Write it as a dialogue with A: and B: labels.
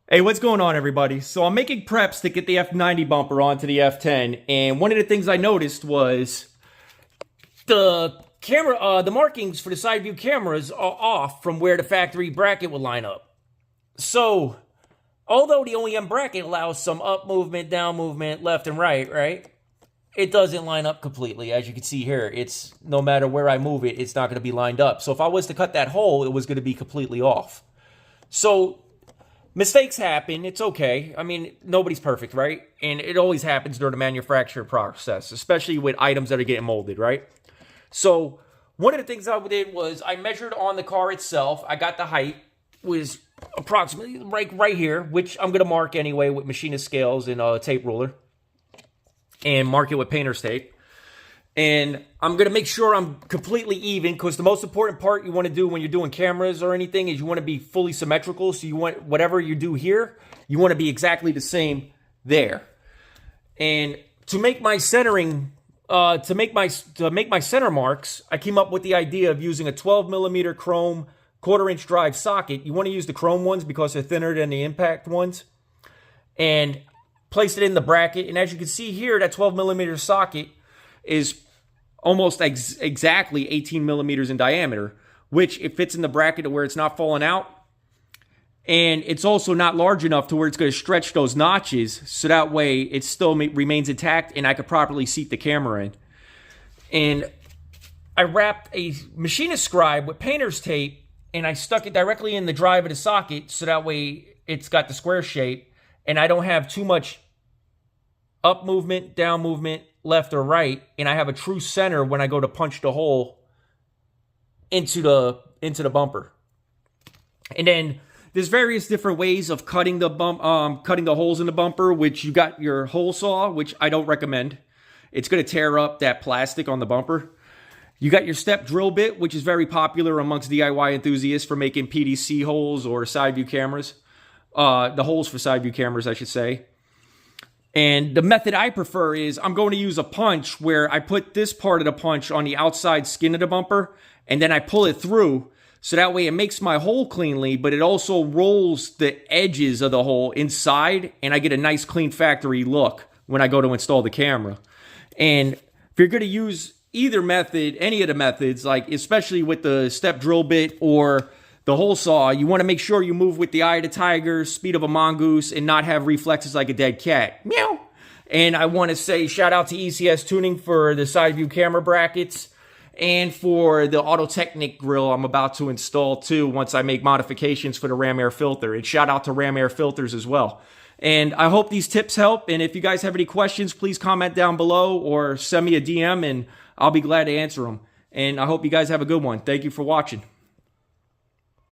A: Hey, what's going on, everybody? So I'm making preps to get the F90 bumper onto the F10, and one of the things I noticed was the markings for the side view cameras are off from where the factory bracket would line up. So, although the OEM bracket allows some up movement, down movement, left and right? It doesn't line up completely. As you can see here, it's no matter where I move it, it's not going to be lined up. So if I was to cut that hole, it was going to be completely off. So mistakes happen. It's okay. I mean, nobody's perfect, right? And it always happens during the manufacturing process, especially with items that are getting molded, right? So one of the things I did was I measured on the car itself. I got the height was approximately right here, which I'm going to mark anyway with machinist scales and a tape ruler, and mark it with painter's tape. And I'm going to make sure I'm completely even, because the most important part you want to do when you're doing cameras or anything is you want to be fully symmetrical. So you want whatever you do here, you want to be exactly the same there. And to make my centering, to make my center marks, I came up with the idea of using a 12 millimeter chrome 1/4 inch drive socket. You want to use the chrome ones because they're thinner than the impact ones. And place it in the bracket. And as you can see here, that 12 millimeter socket is almost exactly 18 millimeters in diameter, which it fits in the bracket to where it's not falling out. And it's also not large enough to where it's going to stretch those notches, so that way it still remains intact and I could properly seat the camera in. And I wrapped a machinist scribe with painter's tape, and I stuck it directly in the drive of the socket, so that way it's got the square shape and I don't have too much up movement, down movement, left or right, and I have a true center when I go to punch the hole into the bumper. And then there's various different ways of cutting the holes in the bumper, which you got your hole saw, which I don't recommend. It's going to tear up that plastic on the bumper. You got your step drill bit, which is very popular amongst DIY enthusiasts for making PDC holes or side view cameras. The holes for side view cameras, I should say. And the method I prefer is I'm going to use a punch where I put this part of the punch on the outside skin of the bumper, and then I pull it through, so that way it makes my hole cleanly, but it also rolls the edges of the hole inside, and I get a nice clean factory look when I go to install the camera. And if you're going to use either method, any of the methods, like especially with the step drill bit or the hole saw, you want to make sure you move with the eye of the tiger, speed of a mongoose, and not have reflexes like a dead cat. Meow. And I want to say shout out to ECS Tuning for the side view camera brackets and for the Auto Technic grill I'm about to install too once I make modifications for the ram air filter. And shout out to ram air filters as well. And I hope these tips help. And if you guys have any questions, please comment down below or send me a DM and I'll be glad to answer them. And I hope you guys have a good one. Thank you for watching.